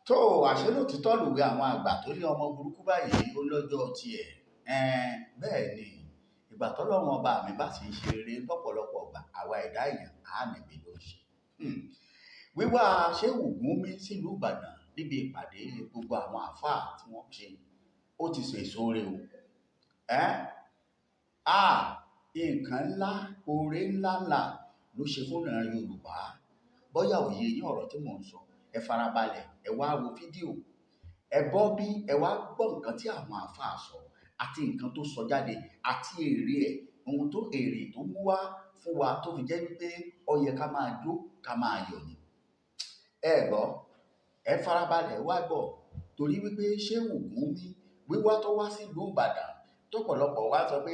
tó àṣẹ lòtítọ́ lòwe àwọn àgbà tó ní ọmọ burúkú báyìí ó lọ́jọ́ tiẹ̀. Bẹ́ẹ̀ ni ìgbà tọ́lọ́run ọba mi bá sì ń ṣe rere lọ́pọ̀lọpọ̀ ìgbà àwa ẹ̀dá èèyàn á nìbí ló ń ṣe. Wíwá Ṣéhù Gúnmi sílùú Ìbàdàn níbi ìpàdé gbogbo àwọn àáfàá tí wọ́n ṣe ó ti so èso rẹ̀ o. Nǹkan ńlá oore ńláńlá ló ṣe fún ìran Yorùbá. Bóyá òye yín ọ̀rọ̀ tí mò ń sọ, ẹ farabalẹ̀ ẹ wá wo fídíò, ẹ gbọ́ bí ẹ wá gbọ́ nǹkan tí àwọn àáfàá sọ àti nǹkan tó sọ jáde àti èrè ẹ̀, ohun tó èrè tó mú wá fún wa tó fi jẹ́ wípé ó yẹ ká máa jó ká máa yọ̀ ni. Ẹ gbọ́, ẹ farabalẹ̀ wá gbọ́ torí wípé Ṣéhù Gúnmi wíwá tó wá sílùú Ìbàdàn tọ́pọ̀lọpọ̀ wá sọ pé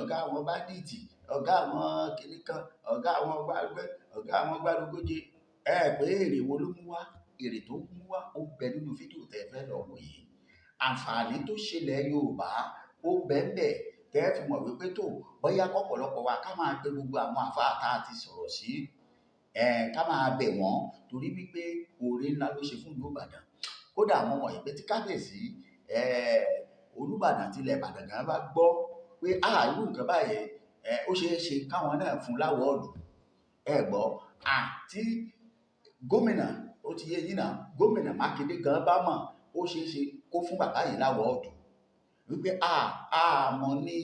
ọ̀gá àwọn báńdíìtì, ọ̀gá àwọn kìnnìkan, ọ̀gá àwọn gbágbẹ́, ọ̀gá àwọn gbárùgójé. Pé èrè wo ló mú wá? Èrè tó mú wá ó bẹ nínú fídíò tẹ́ fẹ́ lọ wò yìí. Àǹfààní tó ṣẹlẹ̀ Yorùbá ó bẹ́ẹ̀ tẹ́ fi mọ̀ wípé tó bóyá kọ́pọ̀lọpọ̀ wa ká máa pe gbogbo àwọn àfáà tá a ti sọ̀rọ̀ sí ká máa bẹ̀ wọ́n torí wípé oore ńlá ló ṣe fún ìlú Ìbàdàn. Kódà àwọn ọmọ ìpè tí kábíyèsí Olúbàdàn tilẹ̀ Ìbàdàn gan bá gbọ́ pé irú nǹkan báyẹn ó ṣeé ṣe káwọn náà fún láwọ́ọ̀dù. Ẹ gbọ́ àti gómìnà ó ti yé yín náà gómìnà Mákindé gan bá mọ̀ ó ṣeé ṣe kó fún bàbá yìí láwọ́ọ̀dù wípé àmọ́ ní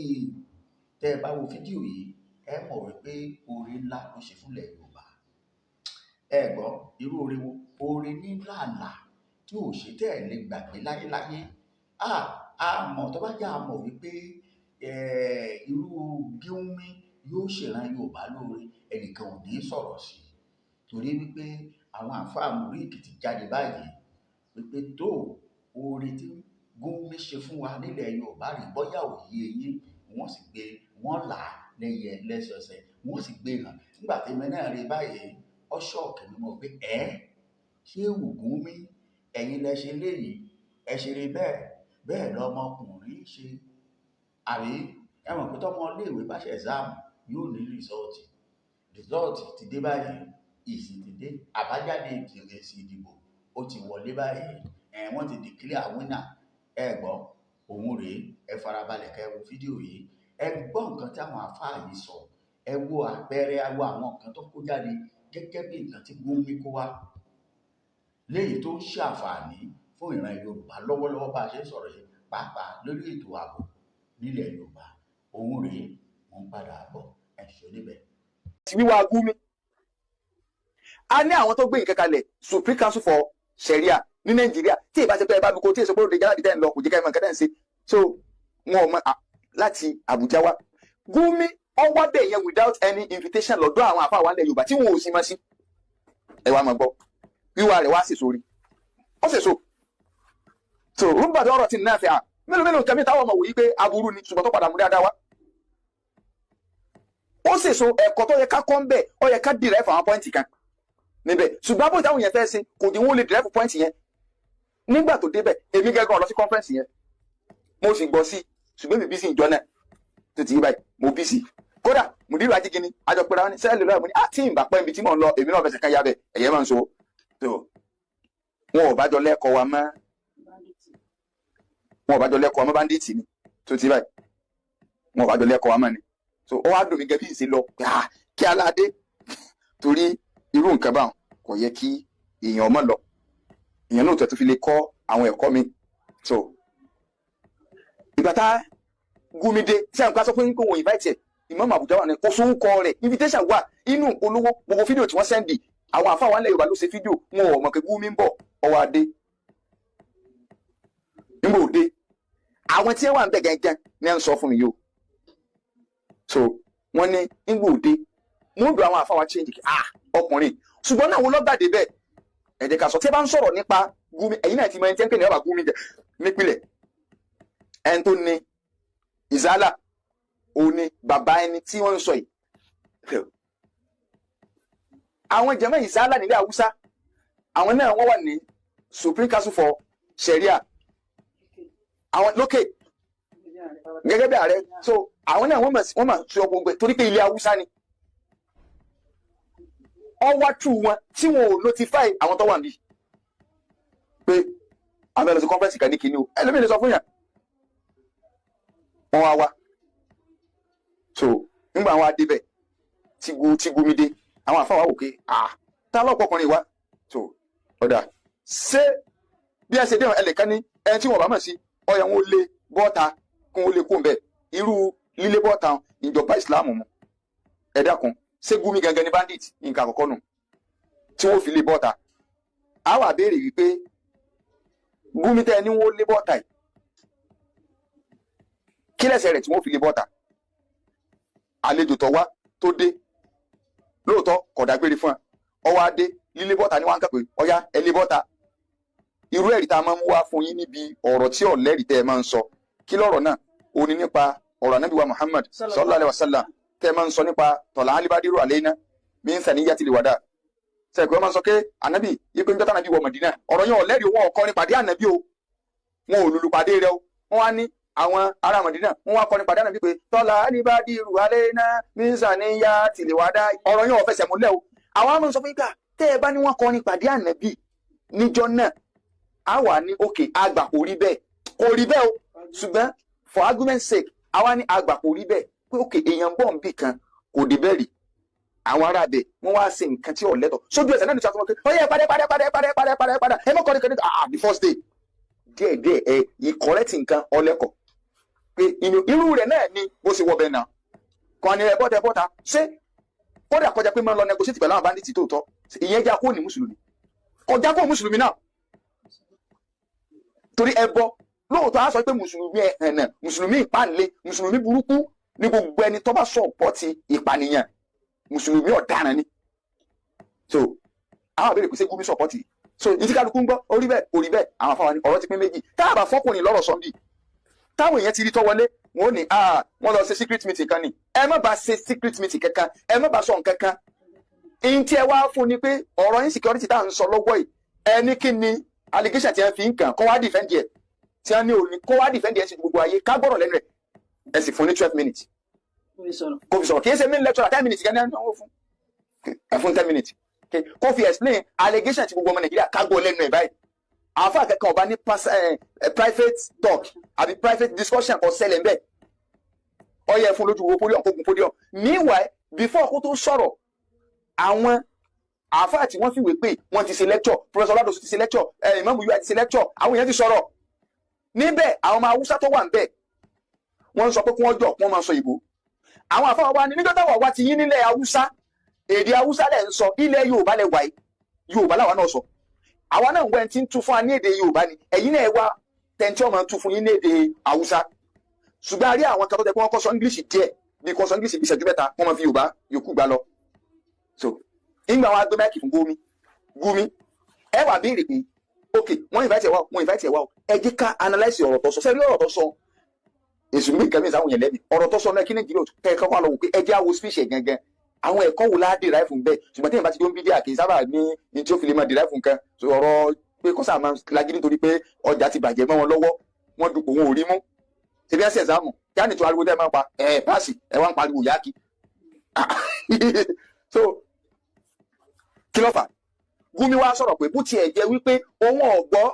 tẹ́ ẹ bá wo fídíò yìí ẹ mọ̀ wípé oore ńlá ló ṣe fúnlẹ̀ Yorùbá. Ẹ gbọ́ irú oore wo? Oore ńláńlá tí ò ṣe tẹ́ ẹ lè gbàgbé láyéláyé. Àmọ́ tó bá jẹ́ àmọ̀ wípé irú Gúnmi yóò ṣèràn Yorùbá lóore ẹnìkan ò ní sọ̀rọ̀ sí torí wípé àwọn àfáà Mùrí Èkìtì jáde báyìí wípé tó oore tí Gúnmi ṣe fún wa nílẹ̀ Yorùbá rí bóyá òye yín wọ́n sì gbé wọ́n là á lẹ́yẹ lẹ́sọsẹ̀ wọ́n sì gbé hàn nígbà tí mi náà rí báyìí ó ṣọ́ọ̀kì mi mọ̀ pé Ṣéhù Gúnmi ẹ̀yin lẹ ṣe léyìí ẹ ṣe rí bẹ́ẹ̀ lọmọkùnrin ṣe àbí ẹ mọ̀ pé tọ́mọ iléèwé bá ṣe ẹ̀sáàmù yóò ní rìsọ́ọ̀tì ti dé báyìí ìsì ti dé àbájáde èsì ìdìbò ó ti wọlé báyìí wọ́n ti declare winner. Ẹ gbọ́ òun rèé ẹ farabalẹ̀ kẹ́ wo fídíò yìí ẹ gbọ́ nǹkan tí àwọn àfáà yìí sọ ẹ wo àpẹẹrẹ ẹ wo àwọn nǹkan tó kó jáde gẹ́gẹ́ bí nǹkan tí Gúnmi kó wá léyìí tó ń ṣàǹfààní fún ìran Yorùbá lọ́wọ́lọ́wọ́ bá a ṣe ń sọ̀rọ̀ yìí pàápàá lórí ètò ààbò nílẹ̀ Yorùbá. Òun rèé wọ́n padà bọ̀ ẹ̀ṣọ́ níbẹ̀. Wíwá Gúnmi a ní àwọn tó gbé nǹkan kalẹ̀ Supreme Council for Sharia ní Nàìjíríà tí ìbá ṣe pé ẹ bá mi kó tí èso pé òde jáde tẹ́ ń lọ kò jẹ́ ká ẹ mọ̀ nǹkan tẹ́ ń ṣe so wọn ò mọ láti Àbújá wá. Gúnmi ọwọ́ bẹ̀ yẹn without any invitation lọ́dọ̀ àwọn àfáà wa nílẹ̀ Yorùbá tí wọn ò sì mọ̀ sí ẹ wá máa gbọ́ wíwá rẹ̀ wá sèso rí ó sèso so rúbàdàn ọ̀rọ̀ tí náà fẹ́ mélòó nǹkan mi táwọn ọmọ wòye pé aburú ni ṣùgbọ́n tó padà mú dáadáa wá. Ó sèso ẹ̀kọ́ tó yẹ ká kọ́ ń bẹ̀ ó yẹ ká dìrẹ́fù àwọn pọ́ìntì kan níbẹ̀ ṣùgbọ́n bó táwọn yẹn fẹ́ ṣe kò ní wọ́n lè dìrẹ́fù pọ́ìntì yẹn nígbà tó débẹ̀ èmi gẹ́gẹ́ lọ sí conference yẹn mo sì gbọ́ sí ṣùgbọ́n mi bí sí ìjọ náà tó ti yí báyìí mo bí sí kódà Mùdírù Ajíkíní àjọpẹ̀rẹ̀ wọn ní sẹ́ẹ̀lì lọ́wọ́ mo ní tí ìgbà pẹ́ ibi tí mò ń lọ èmi náà fẹsẹ̀ kan yábẹ̀ ẹ̀yẹ́ máa ń so tó wọn ò bá jọ lẹ́kọ̀ọ́ wa mọ́ báńdíìtì ni tó ti báyìí wọn ò bá jọ lẹ́kọ̀ọ́ wa mọ́ ni so ó wá dùn mí gẹ́gẹ́ bí ìṣe lọ kí aládé torí irú nǹkan báwọn kò yẹ kí èèyàn ọmọ lọ èèyàn náà tó fi lè kọ́ àwọn ẹ̀kọ́ mi so ìgbà tá Gúnmi dé tí àwọn kan sọ pé ń kó wọn invite ẹ̀ Imam Abuja wà ní kó sówó kọ rẹ̀ invitation wà inú olówó gbogbo fídíò tí wọ́n sẹ́ndì àwọn àfáà wa nílẹ̀ Yorùbá ló ṣe fídíò wọn ò mọ̀ pé Gúnmi ń bọ̀ ọwọ́ adé nígbà òde àwọn tí wọ́n wà ń bẹ̀ gẹ́gẹ́ ní ẹ̀ ń sọ fún mi yìí o so wọ́n ní nígbà òde wọ́n dùn àwọn àfáà wa change ọkùnrin ṣùgbọ́n náà wọ́n lọ́gbàdé bẹ́ẹ̀ ẹ̀jẹ̀ ká sọ tí ẹ bá ń sọ̀rọ̀ nípa Gúnmi ẹ̀yin náà ti mọ ẹni tí ń pè ní ọba Gúnmi jẹ nípìnlẹ̀ ẹni tó ní Ìzálà òun ni bàbá ẹni tí wọ́n ń sọ yìí àwọn jàmáà Ìzálà nílẹ̀ Haúsá àwọn náà wọ́n wà ní Supreme Council for Sharia àwọn lókè gẹ́gẹ́ bí ààrẹ so àwọn náà wọ́n mà sọ gbogbo torí pé ilẹ̀ Haúsá ni ọwọ́ tù wọn tí wọn ò notify àwọn tó wà níbí pé abẹ́lẹ̀ sí conference kan ní kinní o ẹlòmíì lè sọ fún yàn wọ́n wá wá so nígbà wọn adébẹ̀ tí Gumi dé àwọn àfáà wá wò pé ta lọ́pọ̀kùnrin wa so ọ̀dà ṣé bí ẹ ṣe dé ẹlẹ́kan ní ẹni tí wọ́n bá mọ̀ sí ọyà wọn lé bọ́ọ̀ta kún ó lè kó bẹ́ẹ̀ irú lílé bọ́ọ̀ta ìjọba ìsìláàmù mu ẹ dákun ṣé Gumi gangan ní bandit nǹkan àkọ́kọ́ nù tí wọ́n fi lé bọ́ọ̀ta á wà béèrè wípé Gumi tẹ́ ẹni wọ́n lé bọ́ọ̀ta yìí kí lẹ́sẹ̀ rẹ̀ tí wọ́n fi lé bọ́ọ̀ta àlejò tó wá tó dé lóòótọ́ kọ̀dágbére fún ẹ ọwọ́ adé lílé bọ́ọ̀ta ní wọ́n á ń kà pé ọ̀yá ẹ lé bọ́ọ̀ta irú ẹ̀rí tá a máa ń wá fún yín níbi ọ̀rọ̀ tí ọ̀lẹ́rìí tẹ́ ẹ máa ń sọ kí lọ́rọ̀ náà ó ní nípa ọ̀rọ̀ anábì wa Muhammad sallallahu alaihi wasallam tẹ́ ẹ máa ń sọ nípa tọ̀là alibadiru aleyna min saniyyatil wada sẹ́ẹ̀kì wọ́n máa ń sọ pé anábì ipe ń jọ́tà anábì wọ Mọ̀dínà ọ̀rọ̀ yẹn ọ̀lẹ́rìí wọn ọ̀kọ́ nípàdé anábì o wọn ò lùlù pàdé rẹ o wọ́n wá ní àwọn ará Mọ̀dínà wọ́n wá kọ́ nípàdé anábì pé tọ́là alibadiru aleyna min saniyyatil wada ọ̀rọ̀ yẹn ò fẹsẹ̀ múlẹ̀ o àwọn àmọ́ sọ fún yín pé tẹ́ ẹ bá ní wọ́n kọ́ nípàdé anábì níjọ́ náà a wà ní òkè àgbà kò rí bẹ́ẹ̀ o ṣùgbọ́n for argument's sake àwa ní àgbà kò rí bẹ́ẹ̀ pé òkè èèyàn bọ̀ ń bì kan kò dé bẹ́ẹ̀ rí àwọn ará bẹ̀ wọ́n wá ṣe nǹkan tí ò lẹ́tọ̀ sójú ẹsẹ̀ náà ní sàtúnmọ́ pé ọyẹ padà ẹ mọ́ kọ́ni kọ́ni the first day díẹ̀ ẹ ìkọ́rẹ́tì nǹkan ọlẹ́kọ̀ pé irú rẹ̀ náà ni bó ṣe wọ bẹ́ẹ̀ náà kọ́ni ẹ bọ́ta ṣé kódà kọjá pé máa ń lọ negotiate pẹ̀lú àwọn bandits tóòtọ́ ìyẹn já kó ní mùsùlùmí kọjá kó mùsùlùmí náà torí ẹbọ lóòótọ́ á sọ pé mùsùlùmí ẹ̀hẹ̀nà mùsùlùmí ìpànlé mùsùlùmí burúkú ní gbogbo ẹni tó bá sọ̀pọ̀tì ìpànìyàn mùsùlùmí ọ̀daràn ni so àwọn àbẹ̀rẹ̀ pèsè Gumi sọ̀pọ̀tì so ìdí kálukú ń gbọ́ orí bẹ́ẹ̀ àwọn afáwọn ni ọ̀rọ̀ ti pín méjì tá a bá fọ́kùnrin lọ́rọ̀ Sunday táwọn èèyàn ti rí tọ́ wọlé wọn ò ní wọ́n lọ ṣe secret meeting kan ni ẹ má bá ṣe secret meeting kankan ẹ má bá sọ nǹkan kan ìyìn tí ẹ wá fún ni pé ọ̀rọ̀ insecurity tá à ń sọ lọ́wọ́ yìí ẹni kí ni allegation tí wọ́n fi ń kàn kó wá defend ẹ̀ tí wọ́n ní òní kó wá defend ẹ̀ sí gbogbo ayé ká gbọ́rọ̀ lẹ́nu rẹ̀ ẹ sì fún ní 12 minutes kó fi sọ̀rọ̀ kì í ṣe main lecture 10 minutes kẹ́ni ẹ̀ fún ẹ fún 10 minutes kó fi explain allegation tí gbogbo ọmọ Nàìjíríà ká gbọ́ lẹ́nu ẹ̀ báyìí àwọn akẹ́kọ̀ọ́ ọba ní private talk àbí private discussion kò ṣẹlẹ̀ ńbẹ̀ ọyẹ fún lójú wo podium kó gun podium meanwhile before kó tó sọ̀rọ̀ àwọn àfáà tí wọ́n fi wé pé wọ́n ti ṣe lecture professor Ladosu ti ṣe lecture Imam UI ti ṣe lecture àwọn èèyàn ti sọ̀rọ̀ níbẹ̀ àwọn ọmọ Haúsá tó wà níbẹ̀ wọ́n sọ pé kí wọ́n jọ kí wọ́n máa sọ ìbò àwọn àfáà wa ni níjọ́ táwọn wa ti yín nílẹ̀ Haúsá èdè Haúsá lẹ̀ ń sọ ilẹ̀ Yorùbá lẹ̀ wáyé Yorùbá làwọn náà sọ àwa náà ń wẹ́n tí ń tú fún wa ní èdè Yorùbá ni ẹ̀yin náà wá tẹ̀ntì ọmọ tú fún yín ní èdè Haúsá ṣùgbọ́n a rí àwọn kan tó tẹ pé wọ́n kọ́ sọ English díẹ̀ bí kọ́ sọ English bí ìṣẹ́jú mẹ́ta wọ́n máa fi Yorùbá yòókù gbá lọ so ìgbà wọn agbé máìkì fún Gumi ẹ wà béèrè pé ok wọ́n invite ẹ wá ẹ jẹ́ ká analyse ọ̀rọ̀ tó sọ sẹ́rí ọ̀rọ̀ tó sọ èsù mi kẹ́mi sáwọn yẹn lẹ́bi ọ̀rọ̀ tó sọ náà kí Nàìjíríà kẹ́kọ̀ọ́ wà lọ́wọ́ pé ẹ jẹ́ àwo speech ẹ̀ gangan àwọn ẹ̀kọ́ wo la derive fún bẹ́ẹ̀ ṣùgbọ́n tí ìbá ti tó ń bí díà kì í sábà ní tí ó fi lè máa derive fún kan ọ̀rọ̀ pé kọ́sà máa lagídí nítorí pé ọjà ti bàjẹ́ mọ́ wọn lọ́wọ́ wọ́n dupò wọn ò rí mú ṣe bí ẹ ṣe ẹ̀sáàmù kí á nìtú ariwo tẹ́ ẹ máa pa páàsì ẹ wá ń pariwo yáàkì so kí ló fà Gumi wá sọ̀rọ̀ pé bó tiẹ̀ jẹ́ wípé òun ọ̀gbọ́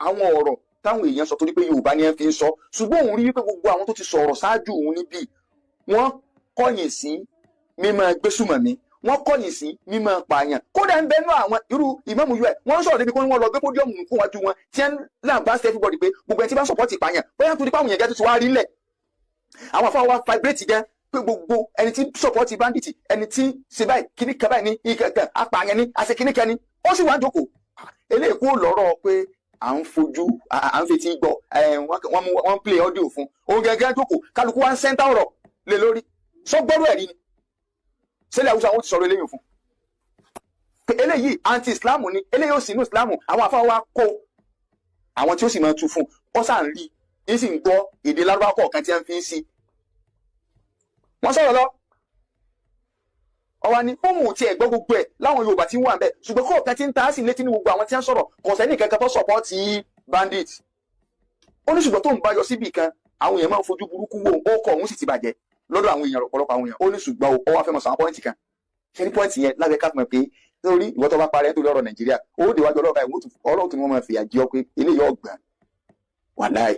àwọn ọ̀rọ̀ táwọn èèyàn sọ torí pé Yorùbá ni ẹ fi ń sọ ṣùgbọ́n òun rí wípé gbogbo àwọn tó ti sọ̀rọ̀ ṣáájú òun níbí wọ́n kọ̀yìn sí mímọ́ gbésùmọ̀mí wọ́n kọ̀yìn sí mímọ́ pààyàn kódà ń bẹnu àwọn irú Imam UI wọ́n sọ̀rọ̀ débi pé wọ́n lọ gbé pódíọ̀mù nǹkan wájú wọn tí wọ́n láǹbá sí everybody pé gbogbo ẹni tí bá ń sọ̀pọ̀tì pààyàn bóyá torí pé àwọn èèyàn gẹ́gẹ́ tó ti wá rí lẹ̀ àwọn afọ wa vibrate gan pé gbogbo ẹni tí sọ̀pọ̀tì bandit ẹni tí ṣe báyìí kíní kan báyìí ní ìkẹ̀kẹ̀ apààyàn ní àṣẹ kíní kan ní ó sì wá jókòó eléyìí kó lọ́rọ̀ pé à ń fetí gbọ́ wọ́n play audio fún òun gẹ́gẹ́ jókòó kálukú wá ń sẹ́ńtà ọ̀rọ̀ lé lórí sọ́gbọ́rọ̀ ẹ̀rí ni sílẹ̀ Haúsá wọn ti sọ̀rọ̀ eléyìí fún pé eléyìí anti-Islam ni eléyìí ó sì inú Islam àwọn afáwọn wa kó àwọn tí ó sì máa tu fún ọ sáà ń rí yìí sì ń gbọ́ èdè Lárúbáwá kọ̀ọ̀kan tí wọ́n fi ń sí wọ́n sọ̀rọ̀ lọ ọwọ́ ni fóònù tí ẹ̀ gbọ́ gbogbo ẹ̀ láwọn Yorùbá tí ń wà ń bẹ̀ ṣùgbọ́n kọ̀ọ̀kan tí ń ta á sì létí ní gbogbo àwọn tí wọ́n sọ̀rọ̀ kọ̀ọ̀sẹ́ ní kankan tó sọ̀pọ̀tì bandit ó ní ṣùgbọ́n tó ń bá yọ síbì kan àwọn èèyàn máa ń fojú burúkú wò ó kọ̀ òun sì ti bàjẹ́ lọ́dọ̀ àwọn èèyàn ọ̀pọ̀lọpọ̀ àwọn èèyàn ó ní ṣùgbọ́n ó wá fẹ́ mọ̀ sọ àwọn pọ́ìntì kan ṣe ní pọ́ìntì yẹn lábẹ́ ká mọ̀ pé torí ìwọ tó bá parẹ́ nítorí ọ̀rọ̀ Nàìjíríà ó dé wájú ọlọ́ọ̀bá ìwọ ọlọ́ọ̀ tó ní wọ́n máa fìyà jẹ ọ pé eléyìí ọ̀gbọ́n wàláì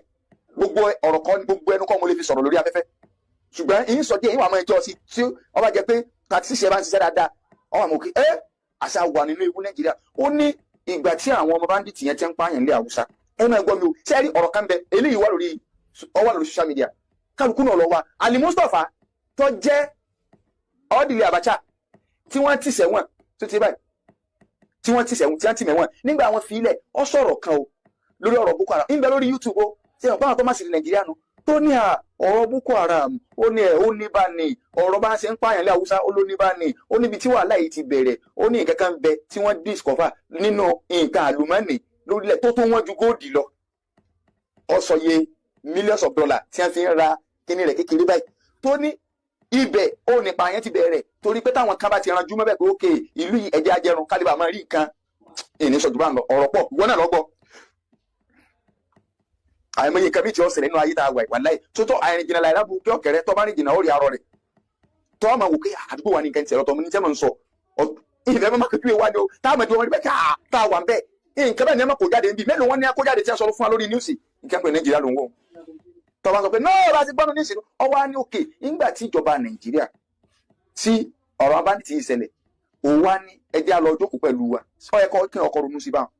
gbogbo ọ̀rọ̀ kan gbogbo ẹnu kọ́ mo lè fi sọ̀rọ̀ lórí afẹ́fẹ́ ṣùgbọ́n ìyín sọ díẹ̀ ìwà àwọn ẹjọ́ sí tí wọ́n bá jẹ pé tàbí ṣiṣẹ́ bá ń ṣiṣẹ́ dáadáa wọ́n àmọ́ kí àṣà wà nínú ewu Nàìjíríà ó ní ìgbà tí àwọn ọmọ báńdíìtì yẹn ti ń pààyàn lé Haúsá ẹ máa gbọ́ mi o sẹ́ẹ̀rí ọ̀rọ̀ kan bẹ eléyìí wà lórí social media kálukú náà lọ wa Ali Mustapha tó jẹ́ ọ́dìlẹ̀ Abacha tí wọ́n ti sẹ́wọ̀n tó ti báyìí tí wọ́n ti sẹ́wọ̀n tí wọ́n ti mẹ́wọ̀n nígbà wọn fi ilẹ̀ ọ sọ̀rọ̀ kan o lórí ọ̀rọ̀ Boko Haram ń bẹ lórí YouTube o ṣe ọ̀pá àwọn tó má sì Nàìjíríà nù tó ní ọ̀rọ̀ Boko Haram ó ní bá ní ọ̀rọ̀ bá ń ṣe ń pààyàn lé Haúsá ó ló ní bá ní ó níbi tí wàhálà yìí ti bẹ̀rẹ̀ ó ní nǹkan kan bẹ tí wọ́n discover nínú nǹkan àlùmọ́ọ́nì lórílẹ̀ tó wọ́n ju góòdì lọ ó sọ iye millions of dollars tí wọ́n fi ń ra kíní rẹ̀ kékeré báyìí tó ní ibẹ̀ ó nípa yẹn ti bẹ̀rẹ̀ torí pé táwọn kan bá ti ranjú mọ́bẹ̀ pé ókè ìlú yìí ẹ̀jẹ̀ ajẹrun kálíbà máa rí nǹkan ìníṣọ̀jú bá ń lọ ọ̀rọ̀ pọ̀ ìwọ náà lọ́gbọ́ àìmọye nǹkan bí tí ó ṣẹlẹ̀ nínú ayé tá a wà ìwà láì tó tọ́ àìrìn jìnnà láì lábù kí ọ̀kẹ́rẹ́ tó bá rìn jìnnà ó rí arọ rẹ̀ tó máa wò pé àdúgbò wa ní nǹkan tiẹ̀ lọ́tọ̀ mi ní tẹ́ mọ̀ ń sọ ìfẹ́ mọ́ kékeré wa ni o tá a mọ̀ tí wọ́n rí bẹ́ẹ̀ ká tá a wà ń bẹ́ẹ̀ nǹkan bẹ́ẹ̀ ni ẹ má kó jáde níbi mélòó wọn ní kó jáde tí a sọ fún wa lórí níwùsì nǹkan pé Nàìjíríà ló ń wọ̀ tó bá sọ pé náà bá ti gbọ́nu ní ìsìn ọwọ́ á ní òkè nígbà tí ìjọba Nàìjíríà tí ọ̀rọ̀ abáǹdì ìṣẹ̀lẹ̀ òun wá ní ẹjẹ́ àlọ́ jókòó pẹ̀lú wa sọ ẹ̀kọ́ kí ọkọ̀ ronú sí báwọn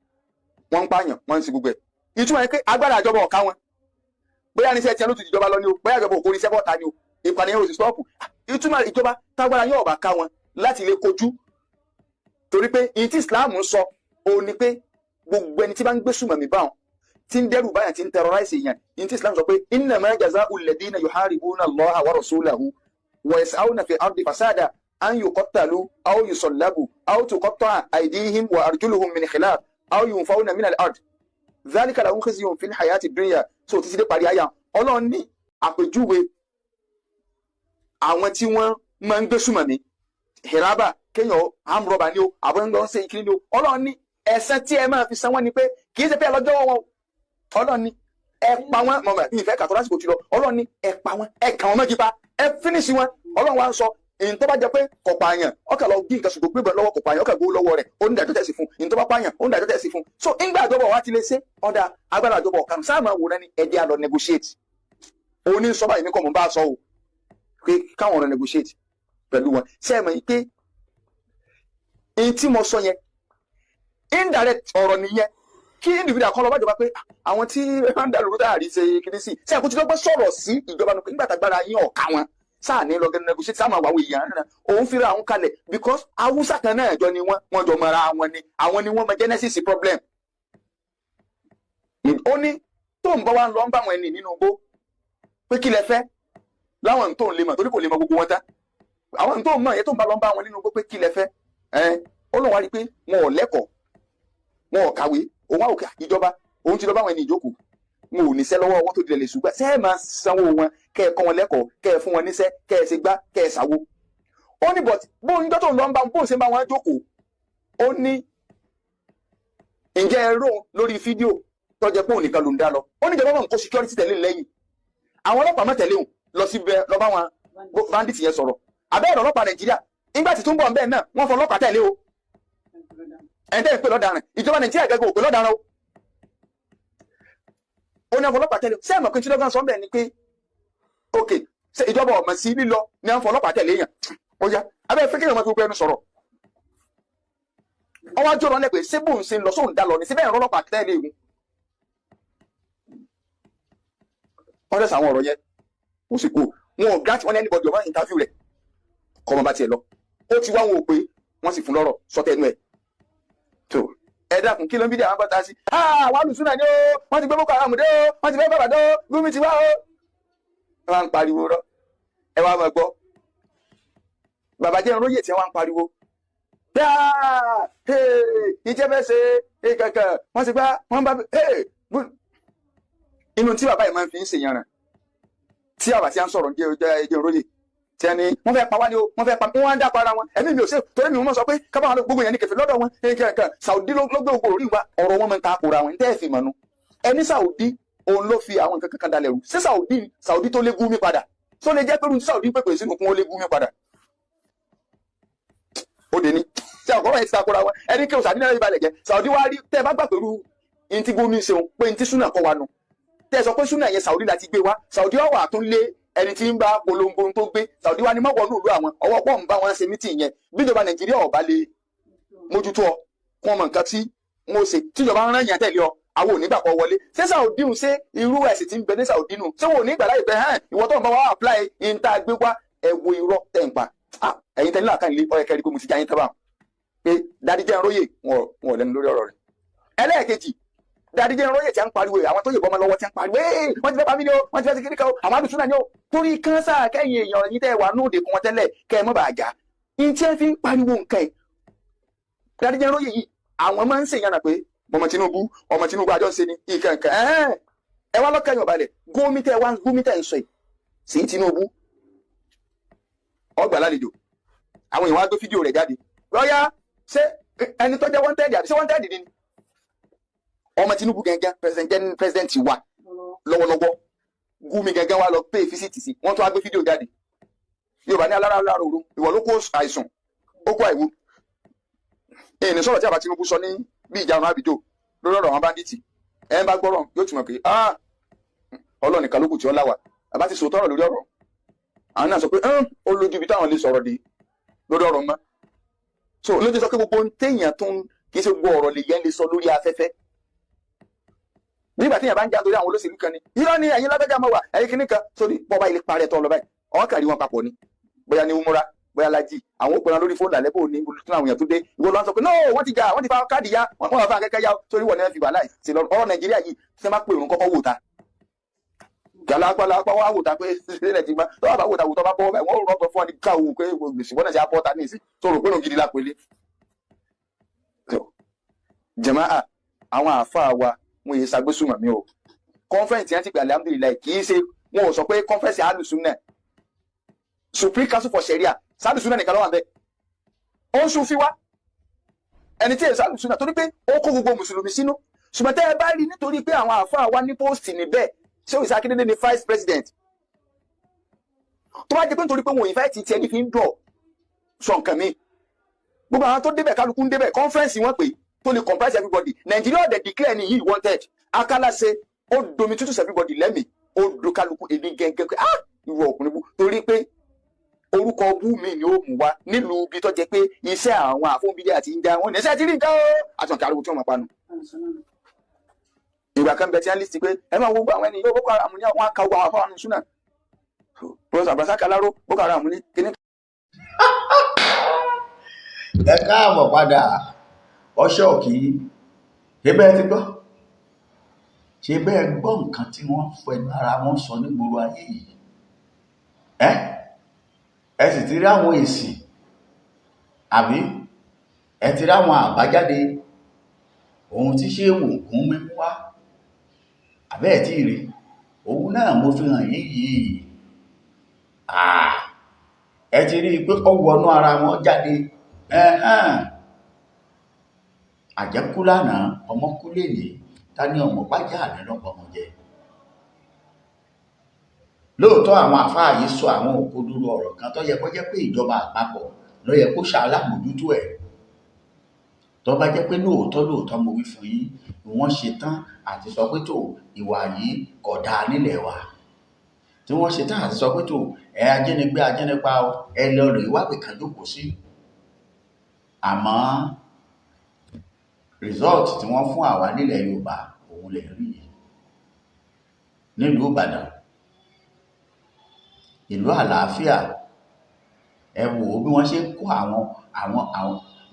wọ́n ń pààyàn wọ́n ń sí gbogbo ẹ̀ ìtumọ̀ yẹn pé agbára àjọba ọ̀ka wọn bóyá níṣẹ́ tiẹ̀ ló ti ìjọba lọ ni o bóyá ìjọba òkú níṣẹ́ bọ́ta ni o ìpànìyàn òsì stọ́ọ̀pù ìtumọ̀ ìjọba tágbára yóò bá ká wọn láti lè kojú torí pé ìyí tí Islam ń sọ òun ni pé gbogbo ẹni tí bá ń gbé sùmọ̀mí báwọn tí ń dẹ́rù báyàn tí ń terrorize èèyàn ìyí tí Islam sọ pé innama jaza'ul ladina yuharibuna Allaha wa rasulahu wa yas'awna fil ardi fasada an yuqattalu aw yusallabu aw tuqatta'a aydihim wa arjuluhum min khilaf aw yunfawna min al-ard dhalika lahum khizyun fil hayati dunya so títí dé parí àyà Ọlọ́run ní àpèjúwe àwọn tí wọ́n máa ń gbé sùmọ̀mí hiraba kéèyàn amrọ̀bà ni o àbọ̀ǹdọ̀ ń ṣe ìkíni ni o Ọlọ́run ní ẹ̀san tí ẹ máa fi san wọ́n ni pé kì í ṣe pé ẹ lọ́jọ́ wọn Ọlọ́run ní ẹ pa wọ́n mọ̀mọ́ ìfẹ́ kàtó lásìkò tí lọ Ọlọ́run ní ẹ pa wọ́n ẹ kà wọ́n mọ́jú pa ẹ fínísì wọn Ọlọ́run wa ń sọ èyí tó bá jẹ pé kò pààyàn ọkà lọ bí nǹkan ṣùgbọ́n gbébọn lọ́wọ́ kò pààyàn ọkà gbowó lọ́wọ́ rẹ̀ ó ní ìdájọ́ tẹ̀sí fún èyí tó bá pààyàn ó ní ìdájọ́ tẹ̀sí fún so ńgbà àjọbọ̀ wa ti lè ṣe ọ̀dà agbára àjọbọ̀ ọ̀kan sáà máa wò náà ni ẹ̀jẹ̀ àlọ́ negotiate òun ní sọ́ba ìní kọ́ mọ̀ bá a sọ o pé káwọn ọ̀rọ̀ negotiate pẹ̀lú wọn ṣé ẹ mọ̀ pé èyí tí mo sọ yẹn indirect ọ̀rọ̀ nìyẹn kí individual kan lọ bá jọba pé àwọn tí wọ́n ń dàlú dáàrí ṣe kiri sí ṣé àkótí lọ́gbọ́n sọ̀rọ̀ sí ìjọba nù pé nígbà tágbára yín ọ̀ka wọn sáà ní lọ́gẹ́ negotiate sáà máa wà àwọn èèyàn rẹ̀ òun fira àwọn kalẹ̀ because Haúsá kan náà jọ ni wọ́n jọ mọ̀ra àwọn ni wọ́n mọ genesis problem. ó ní tó ń bọ́ wá lọ ń bá àwọn ẹni nínú igbó pé kí lẹ fẹ́ láwọn tó ń lè mọ̀ torí kò lè mọ gbogbo wọn tán àwọn tó ń mọ̀ yẹn tó ń bá lọ ń bá wọn nínú igbó pé kí lẹ fẹ́ ó lóun wá rí i pé wọn ò lẹ́kọ̀ọ́ wọn ò kàwé òun á òkè ìjọba òun ti lọ bá àwọn ẹni ìjókòó wọn ò níṣẹ́ lọ́wọ́ owó tó dilẹ̀ lè ṣùgbọ́n ṣé ẹ máa sanwó wọn kẹ́ ẹ kọ́ wọn lẹ́kọ̀ọ́ kẹ́ ẹ fún wọn níṣẹ́ kẹ́ ẹ ṣe gbá kẹ́ ẹ ṣàwo. ó ní but bóun tó ń lọ ń bá bóun ṣe ń bá wọn jókòó ó ní ǹjẹ́ ẹ rò lórí fídíò tọ́jẹ́ pé òun nìkan ló ń dá lọ ó ní ìjọba wọn kó security tẹ̀lé lẹ́yìn àwọn ọlọ́pàá má tẹ̀lé òun lọ síbẹ̀ lọ bá wọn bandit yẹn sọ̀rọ̀ abẹ́rẹ́ ọlọ́pàá Nàìjíríà nígbà tí tó ń bọ̀ bẹ́ẹ̀ náà wọ́n fọ ọlọ́pàá tẹ̀lé o ẹ̀ńtẹ́ ìpè lọ́daràn ìjọba Nàìjíríà gẹ́gẹ́ òpè lọ́daràn o ó ní ọlọ́pàá tẹ̀lé ṣé ẹ̀mọ̀ pé tí lọ́gán sọ bẹ́ẹ̀ ni pé ok ṣe ìjọba ọ̀mọ̀ sí lílọ ní àwọn ọlọ́pàá tẹ̀lé èèyàn ó yá abẹ́ fẹ́ kéèyàn máa fi gbogbo ẹnu sọ̀rọ̀ ọwọ́ ajọ́ lọ́lẹ́ pé ṣé bóun ṣe ń lọ sóun dá lọ ní síbẹ̀ ẹ̀rọ ọlọ́pàá tẹ̀lé egun wọ́n dẹ̀ sàwọn ọ̀rọ̀ yẹn ó sì kú wọn ò grant wọn ní anybody ọmọ interview rẹ̀ kọ́ ọmọ bá tiẹ̀ lọ ó ti wá wọn ò pé wọ́n sì fún lọ́rọ̀ sọ́tẹ́nu ẹ̀ tó ẹ dákun kí ló ń bí dé àwọn bọ́ta sí àwọn alùsùnà ni ó wọ́n ti gbé Boko Haram dé ó wọ́n ti gbé bàbá dé ó Gumi ti wá ó ẹ wá ń pariwo rọ ẹ wá máa gbọ́ bàbá jẹ́ ìròyìn tí wọ́n ń pariwo ìjẹ́ bẹ́ẹ̀ ṣe kankan wọ́n ti gbá wọ́n bá inú tí bàbá yìí máa ń fi ń ṣèyàn rẹ̀ tí àbá tí a ń sọ̀rọ̀ jẹ́ ìròyìn tí ẹni wọ́n fẹ́ pa wá ní o wọ́n fẹ́ pa wọ́n á ń dá para wọn ẹ̀mí mi ò ṣe torí mi ò mọ̀ sọ pé kábàámọ̀ gbogbo yẹn ní kẹfẹ́ lọ́dọ̀ wọn kankan Saudi ló gbé ògbó orí wa ọ̀rọ̀ wọn máa ń ta àkóra wọn tẹ́ ẹ̀ fi mọ̀ nu ẹni Saudi òun ló fi àwọn nǹkan kankan dalẹ̀ rú ṣé Saudi tó lé Gumi padà tó lè jẹ́ pé Saudi pèpè sínú kún ó lé Gumi padà ó dé ní ṣe àkọ́rọ̀ ẹ̀ ti takora wọn ẹni kí o Saudi náà ìbalẹ̀ jẹ́ Saudi wá rí tẹ́ ẹ bá gbà pẹ̀lú ntí gómìn ṣeun pé ntí súnà kọ́ wa nu tẹ́ ẹ sọ pé súnà yẹn Saudi láti gbé wa Saudi ọ̀wà tún lé ẹni tí ń bá polongo tó gbé Saudi wa ni mọ̀wọ́ lùlù àwọn ọwọ́ pọ̀ ń bá wọn ṣe mítì yẹn bíjọba Nàìjíríà ọ̀bá lè mójútó ọ kún ọmọ nǹkan tí wọn ṣe tíjọba ń rán yàn tẹ̀lé ọ àwọn ò ní gbà kọ́ wọlé ṣé Saudi ń ṣe irú ẹ̀sìn tí ń bẹ ní Saudi nù ṣé wọn ò ní gbà láì pẹ́ hàn ìwọ tó ń bá wa apply ìta gbé wá ẹ̀wọ̀ irọ́ tẹ̀ ń pa ẹ̀yin tẹ́lẹ̀ àkànlé ọ̀yẹ́ kẹ́rì pé mo ti já yín tábà pé Daddy Jẹ́nróyè wọn ò lẹ́nu lórí ọ̀rọ̀ rẹ̀ ẹlẹ́ẹ̀kejì Daddy Jẹ́nróyè tí a ń pariwo àwọn tó yìnbọn máa lọ́wọ́ tí a ń pariwo wọ́n ti fẹ́ pamí ni o wọ́n ti fẹ́ sí kíríkà o àwọn àdùsúnà ni o torí kánsá kẹ́yìn èèyàn yìí tẹ́ wà nóòdè kún wọn tẹ́lẹ̀ kẹ́ ẹ mọ́ bàá jà ní tí ẹ fi ń pariwo nǹkan ẹ̀ Daddy Jẹ́nróyè yìí àwọn máa ń ṣèyànnà pé ọmọ Tinubu àjọ ń ṣe ni ìkànkàn ẹ wá lọ́kàn yọ̀ balẹ̀ gómìtẹ̀ ń sọ yìí sí Tinubu ọgbà lálejò àwọn èèyàn wá gbé fídíò rẹ̀ jáde lọ́yà ṣé ẹni tó jẹ́ wanted àbí ṣé wanted ni ọmọ Tinubu gẹ́gẹ́ president wa lọ́wọ́lọ́wọ́ Gumi gẹ́gẹ́ wa lọ pay visit sí wọ́n tún wá gbé fídíò jáde Yorùbá ní alára òru ìwọ ló kó àìsàn ó kó àìwú èèyàn sọ̀rọ̀ tí àbá Tinubu sọ ní bí ìjà ọ̀nà àbíjò lórí ọ̀rọ̀ àwọn bandits ẹ̀ ń bá gbọ́rọ̀ yóò tún mọ̀ pé Ọlọ́run kálukú tí ó láwà àbá ti sòótọ́ ọ̀rọ̀ lórí ọ̀rọ̀ àwọn náà sọ pé ó lójú ibi táwọn lè sọ̀rọ̀ dé lórí ọ̀rọ̀ mọ́ so lójú sọ pé gbogbo téèyàn tó ń kì í ṣe gbogbo ọ̀rọ̀ lè yẹn lè sọ lórí afẹ́fẹ́ nígbà téèyàn bá ń jà torí àwọn olóṣèlú kan ni irọ́ ni ẹ̀yin lágbájá mọ́ wà ẹ̀yin kìíní kan sórí bọ́ba ilé parẹ́ tọ́ lọ báyìí ọ̀hún kàrí wọn papọ̀ ni bóyá ní umura bóyá Lájì àwọn òpinna lórí fóònù àlẹ́ bò ní olùtún àwọn èèyàn tó dé ìwọ lọ́n sọ pé no wọ́n ti jà wọ́n ti fa káàdì ya wọ́n fa akẹ́kẹ́ ya sórí wọ̀ ní ẹ̀ fi wà láì sí lọ ọ̀rọ̀ Nàìjíríà yìí ṣe má pè òun kọ́kọ́ wò ta galagbalagba wa wò ta pé sílẹ̀ ti gbá tó bá wò ta wò tó bá bọ́ wọ́n rọ́gbọ̀ fún ọ ní káwọ́ pé gbèsè wọ́n náà ṣe apọ́ta ní ìsìn tó rò pé òun gidi lápẹ́lẹ́ jàmáà àwọn àáfàá wa wọn yìí ṣàgbésùmọ̀ mi o kọ́nfẹ́ǹsì yẹn ti gbà alhamdulillah kì í ṣe wọn ò sọ pé kọ́nfẹ́ǹsì alùsùnà Supreme Council for Sharia sálùsùnà nìkan ló wà bẹ́ẹ̀ ó ń sunfi wá ẹni tí èso alùsùnà torí pé ó kó gbogbo mùsùlùmí sínú ṣùgbọ́n tẹ́ ẹ bá rí nítorí pé àwọn àáfàá wa ní póòsì níbẹ̀ ṣé òyìnbó Akíndélé ni vice president tó bá jẹ́ pé nítorí pé wọn ò invite tiẹ̀ ní fi ń dọ̀ sọ nǹkan mi gbogbo àwọn tó débẹ̀ kálukú ń débẹ̀ conference wọn pé tó lè comprise everybody Nigeria dey declare ni he wanted akala ṣe ó domi tútù sí everybody lẹ́mìí ó do kálukú èdè gẹ́gẹ́ pé ìwọ ọkùnrin bú torí pé orúkọ bú mi ni ó mú wa nílùú ibi tó jẹ́ pé iṣẹ́ àwọn àfọ̀nbídé àti ìjà wọn ní iṣẹ́ ti rí nǹkan ó àtúnkà ariwo tí wọ́n máa panu. ìgbà kan bẹ tí wọ́n lè ti pé ẹ máa wo gbogbo àwọn ènìyàn Boko Haram ní àwọn akáwọ àwọn afọ àwọn súnà Professor Abdulrasaq Kalaro Boko Haram ní kíní. ẹ káàbọ̀ padà ọṣọ́ọ̀kì ṣé bẹ́ẹ̀ ti gbọ́ ṣé bẹ́ẹ̀ gbọ́ nǹkan tí wọ́n fẹnu ara wọn sọ nígboro ayé yìí ẹ sì ti rí àwọn èsì àbí ẹ ti rí àwọn àbájáde ohun tí ṣé wò kún mímú wá àbẹ́ ẹ̀ tí rí òun náà mo fi hàn yín yìí ẹ ti rí i pé ó wọnú ara wọn jáde àjẹkú lánàá ọmọkú lèní ta ni ọmọ pàjá àná lọ́pọ̀ ọmọ jẹ lóòótọ́ àwọn àfáà yìí sọ àwọn òkodoro ọ̀rọ̀ kan tó yẹ kó jẹ́ pé ìjọba àpapọ̀ ló yẹ kó ṣàlámójútó ẹ̀ tó bá jẹ́ pé lóòótọ́ mo wí fún yín wọ́n ṣe tán àti sọ pé tó ìwà yìí kò dáa nílẹ̀ wa tí wọ́n ṣe tán àti sọ pé tó ẹ ajínigbé ajínipa ẹ lọ rè wábì kan jókòó sí àmọ́ result tí wọ́n fún àwa nílẹ̀ Yorùbá òun lè rí nílùú Ìbàdàn ìlú àlàáfíà ẹ wò ó bí wọ́n ṣe ń kó àwọn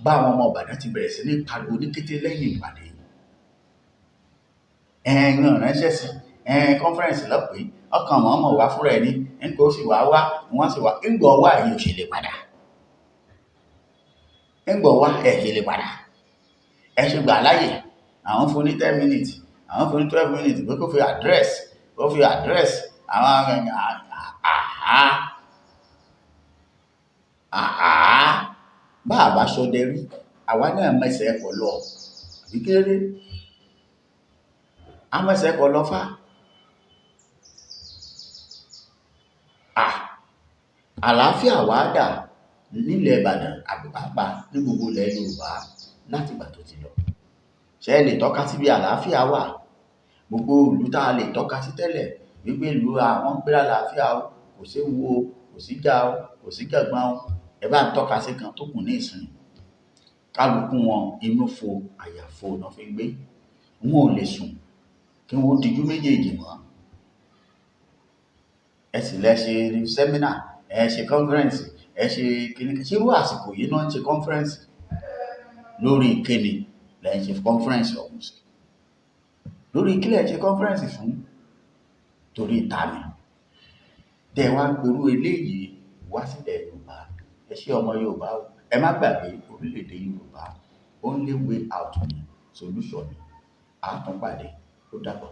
bá àwọn ọmọ Ìbàdàn ti bẹ̀rẹ̀ sí ní pariwo ní kété lẹ́yìn ìpàdé ẹ̀yàn ránṣẹ́ sí conference lọ́pẹ́ ọkàn mọ́mọ́ wá fúnra ẹni nǹkan ó sì wá wọ́n sì wá ńgbọ̀ wá èyí ò ṣe lè padà ńgbọ̀ wá ẹ̀ ṣe lè padà ẹ ṣe gbà láyè àwọn fún ní 10 minutes àwọn fún ní 12 minutes pé kó fi address àwọn bá àbá sọdẹ rí àwa náà mẹsẹ̀ ẹ̀kọ́ lọ àbí kéré a mẹsẹ̀ ẹ̀kọ́ lọ fá àlàáfíà wá dà nílẹ̀ Ìbàdàn àbí pàápàá ní gbogbo ilẹ̀ Yorùbá láti ìgbà tó ti lọ. Ṣé ẹ lè tọ́ka sí bí àlàáfíà wà? Gbogbo ìlú tá a lè tọ́ka sí tẹ́lẹ̀ wípé ìlú àwọn ń gbé àlàáfíà o, kò séwu o, kò síjà o, kò sí jàngbọ̀n o, ẹ bá ń tọ́ka sí kan tó kù ní ìsìn. Kálukú wọn inú fo àyàfo náà fi gbé. Wọn ò lè sùn kí wọ́n dijú méjèèjì mọ́. Ẹ sì lẹ ṣe sẹ́mínà, ẹ ṣe conference, ẹ ṣe kíní. Ṣé irú àsìkò yìí náà ń ṣe conference? Lórí kíni lẹ ń ṣe conference ọ̀hún sí? Lórí kí lẹ ṣe conference fún? Torí ìtàní tẹ́ wá gbèrú eléyìí wá sílẹ̀ Yorùbá. Ẹ ṣé ọmọ Yorùbá o, ẹ má gbàgbé orílẹ̀-èdè Yorùbá only way out ni, solution ni. A tún pàdé, ó dàbọ̀.